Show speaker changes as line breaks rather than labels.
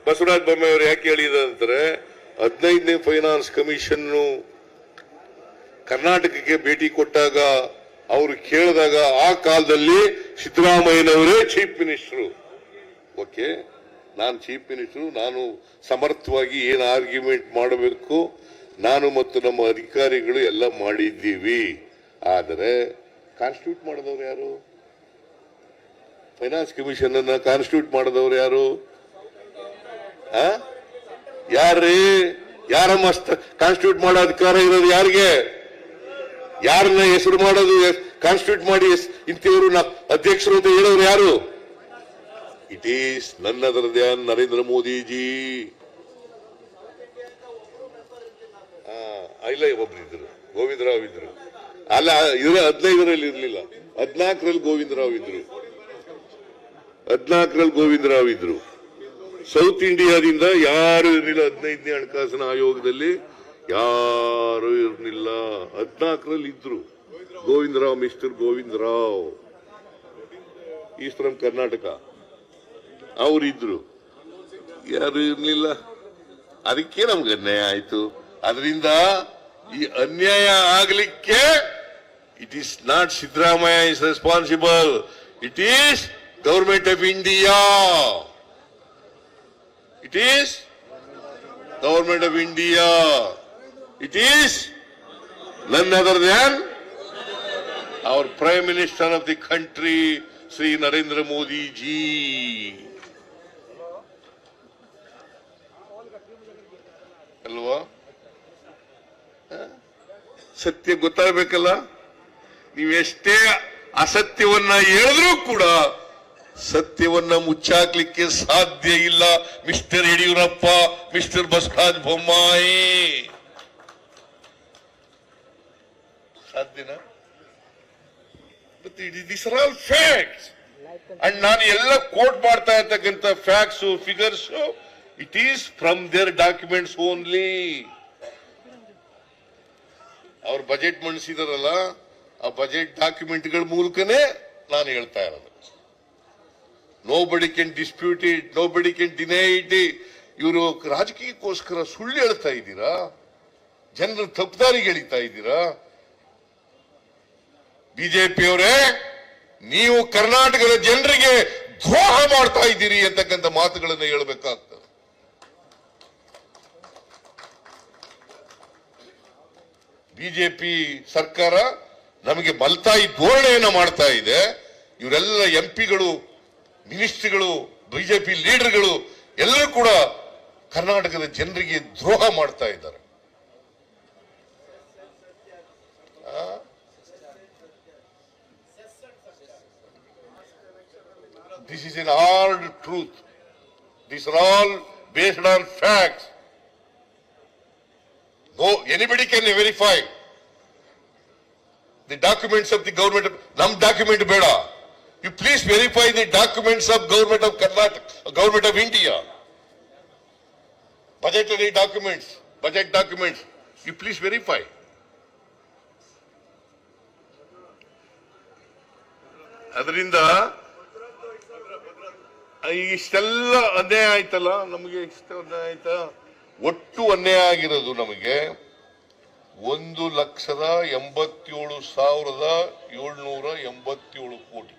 ಬಸವರಾಜ ಬೊಮ್ಮಾಯಿ ಅವರು ಯಾಕೆ ಹೇಳಿದಂದ್ರೆ 15ನೇ finance commission ಕರ್ನಾಟಕಕ್ಕೆ ಭೇಟಿ ಕೊಟ್ಟಾಗ ಅವರು ಕೇಳಿದಾಗ ಆ ಕಾಲದಲ್ಲಿ ಸಿದ್ದರಾಮಯ್ಯನವರೇ ಚೀಫ್ ಮಿನಿಸ್ಟರ್. ಓಕೆ, ನಾನು ಚೀಫ್ ಮಿನಿಸ್ಟರ್, ನಾನು ಸಮರ್ಥವಾಗಿ ಏನು ಆರ್ಗ್ಯುಮೆಂಟ್ ಮಾಡಬೇಕು ನಾನು ಮತ್ತು ನಮ್ಮ ಅಧಿಕಾರಿಗಳು ಎಲ್ಲ ಮಾಡಿದ್ದೀವಿ. ಆದರೆ ಕಾನ್ಸ್ಟಿಟ್ಯೂಟ್ ಮಾಡಿದವರು ಯಾರು? ಫೈನಾನ್ಸ್ ಕಮಿಷನ್ ಅನ್ನ ಕಾನ್ಸ್ಟಿಟ್ಯೂಟ್ ಮಾಡಿದವರು ಯಾರು? ಯಾರ್ರೀ? ಯಾರ ಮಸ್ತ್ ಕಾನ್ಸ್ಟಿಟ್ಯೂಟ್ ಮಾಡೋ ಅಧಿಕಾರ ಇರೋದು ಯಾರಿಗೆ? ಯಾರನ್ನ ಹೆಸರು ಮಾಡೋದು, ಕಾನ್ಸ್ಟಿಟ್ಯೂಟ್ ಮಾಡಿ ಇಂಥವ್ರು ಅಧ್ಯಕ್ಷರು ಅಂತ ಹೇಳೋರು ಯಾರು? ಇಟ್ ಈಸ್ ನನ್ ಅದರ್ ದ್ಯಾನ್ ನರೇಂದ್ರ ಮೋದಿಜಿ. ಇಲ್ಲ, ಒಬ್ರಿದ್ರು, ಗೋವಿಂದರಾವ್ ಇದ್ರು. ಅಲ್ಲ, ಇದ್ರ 15ರಲ್ಲಿ ಇರ್ಲಿಲ್ಲ, 14ರಲ್ಲಿ ಗೋವಿಂದರಾವ್ ಇದ್ರು. 14ರಲ್ಲಿ ಗೋವಿಂದರಾವ್ ಇದ್ರು. ಸೌತ್ ಇಂಡಿಯಾದಿಂದ ಯಾರು ಇರಲಿಲ್ಲ 15ನೇ ಹಣಕಾಸಿನ ಆಯೋಗದಲ್ಲಿ, ಯಾರು ಇರಲಿಲ್ಲ. 14ರಲ್ಲಿ ಇದ್ರು Govindrao, mister Govindrao, is from Karnataka. ಅವರಿದ್ರು, ಯಾರು ಇರ್ಲಿಲ್ಲ. ಅದಕ್ಕೆ ನಮ್ಗೆ ಅನ್ಯಾಯ ಆಯ್ತು. ಅದರಿಂದ ಈ ಅನ್ಯಾಯ ಆಗ್ಲಿಕ್ಕೆ it is not Siddaramaiah is responsible, it is government of India. It is government of India. It is none other than our Prime Minister of the country, Sri Narendra Modi ji. ಅಲ್ವಾ? ಸತ್ಯ ಗೊತ್ತಾಗಬೇಕಲ್ಲ. ನೀವೆಷ್ಟೇ ಅಸತ್ಯವನ್ನ ಹೇಳಿದ್ರೂ ಕೂಡ ಸತ್ಯವನ್ನ ಮುಚ್ಚಾಕ್ಲಿಕ್ಕೆ ಸಾಧ್ಯ ಇಲ್ಲ. ಮಿಸ್ಟರ್ ಯಡಿಯೂರಪ್ಪ, ಮಿಸ್ಟರ್ ಬಸವರಾಜ ಬೊಮ್ಮಾಯಿ, ಸಾಧ್ಯನಾ? This are all facts. And ನಾನು ಎಲ್ಲ ಕೋಟ್ ಮಾಡ್ತಾ ಇರ್ತಕ್ಕಂಥ facts, figures, it is from their documents only. ಅವ್ರ ಬಜೆಟ್ ಮಂಡಿಸಿದಾರಲ್ಲ, ಆ ಬಜೆಟ್ ಡಾಕ್ಯುಮೆಂಟ್ಗಳ ಮೂಲಕನೇ ನಾನು ಹೇಳ್ತಾ ಇರೋದು. Nobody can dispute it, nobody can deny it. ಇವರು ರಾಜಕೀಯಕ್ಕೋಸ್ಕರ ಸುಳ್ಳು ಹೇಳ್ತಾ ಇದ್ದೀರಾ, ಜನರ ತಪ್ಪುದಾರಿಗೆ ಎಳಿತಾ ಇದ್ದೀರಾ. ಬಿಜೆಪಿಯವರೇ, ನೀವು ಕರ್ನಾಟಕದ ಜನರಿಗೆ ದ್ರೋಹ ಮಾಡ್ತಾ ಇದ್ದೀರಿ ಅಂತಕ್ಕಂಥ ಮಾತುಗಳನ್ನು ಹೇಳಬೇಕಾಗ್ತದೆ. ಬಿಜೆಪಿ ಸರ್ಕಾರ ನಮಗೆ ಮಲ್ತಾಯಿ ಧೋರಣೆಯನ್ನು ಮಾಡ್ತಾ ಇದೆ. ಇವರೆಲ್ಲ ಎಂಪಿಗಳು, ಮಿನಿಸ್ಟ್ರಿಗಳು, ಬಿಜೆಪಿ ಲೀಡರ್ಗಳು ಎಲ್ಲರೂ ಕೂಡ ಕರ್ನಾಟಕದ ಜನರಿಗೆ ದ್ರೋಹ ಮಾಡ್ತಾ ಇದ್ದಾರೆ. This is in all truth. These are all based on facts. No, anybody can verify the documents of the government. Nam document beda. You please verify the documents of government of Karnataka, government of India. Budgetary documents, budget documents. You please verify. ಅದರಿಂದ ಇಷ್ಟೆಲ್ಲ ಅನ್ಯಾಯ ಆಯ್ತಲ್ಲ ನಮಗೆ. ಇಷ್ಟ ಅನ್ಯಾಯ ಆಯ್ತಾ? ಒಟ್ಟು ಅನ್ಯಾಯ ಆಗಿರೋದು ನಮಗೆ 1,87,787 ಕೋಟಿ.